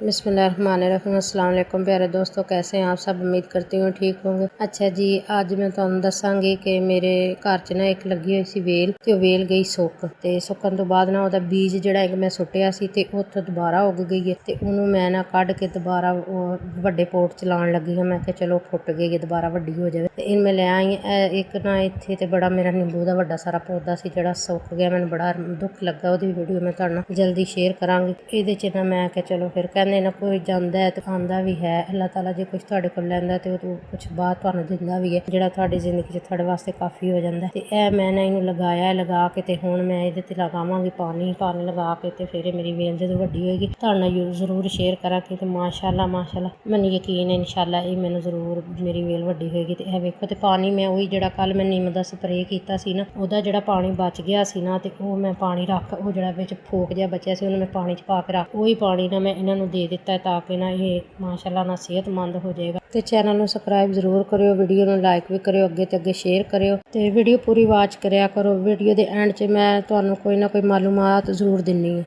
बिस्मिल्लाहिर्रहमानिर्रहीम। अस्सलाम वालेकुम प्यारे दोस्तों, कैसे हैं आप सब। उम्मीद करती हूँ ठीक होंगे। अच्छा जी, अज मैं तुहानूं दसांगी कि मेरे घर च ना एक लगी हुई सी वेल, ते वेल गई सुक, ते सुकन तो बाद ना उहदा बीज जिहड़ा एक मैं सुट्टिया सी ते उत्थों दोबारा उग गई है, ते उहनूं मैं ना कढ के दोबारा वड्डे पोट च लाउण लगी हाँ। मैं कहा चलो फुट गई है, दोबारा वड्डी हो जाए, ते इन मैं लै आई। एक ना इत्थे ते बड़ा मेरा नींबू दा वड्डा सारा पौधा सी जिहड़ा सुक गया। मैनूं बड़ा दुख लगा, ओहदी वीडियो मैं तुहाडे नाल जल्दी शेयर करांगी। इहदे च ना मैं कहा चलो फिर कहने ना कोई जांदा है तो आंदा भी है। अल्लाह ताला जो कुछ तुहाडे कोल लैंदा ते ओह कुछ बाहर तुहानूं दिंदा भी है, जिहड़ा तुहाडी जिंदगी च तुहाडे वास्ते काफ़ी हो जांदा है। ते एह मैं ना इहनूं लगाया, लगा के ते हुण मैं इहदे ते लगावांगी पानी लगा के, ते फिर मेरी वेल जदों वड्डी होएगी तुहाडे नाल जरूर शेयर करांगी। ते माशाअल्लाह मैनूं यकीन है इंशाअल्लाह एह मैनूं जरूर मेरी वेल वड्डी होएगी। ते एह वेखो, ते पानी मैं ओही जिहड़ा कल मैं निम्म दा स्प्रे कीता सी ना, ओहदा जिहड़ा पानी बच गया सी ना, ते ओह मैं पानी रख ओह जिहड़ा विच फोक जिहा बचिआ सी, ओहनूं मैं पानी च पा के रख ओही पानी ना मैं इन्हां नूं दे दित्ता है, ताकि ना ये माशाअल्लाह ना सेहतमंद हो जाएगा। तो चैनल नूं सबसक्राइब जरूर करियो, वीडियो नूं लाइक भी करियो, अगे ते अगे शेयर करियो, ते वीडियो पूरी वाच करिया करो। वीडियो दे एंड च मैं तुहानूं कोई ना कोई मालूमात जरूर दिन्नी है।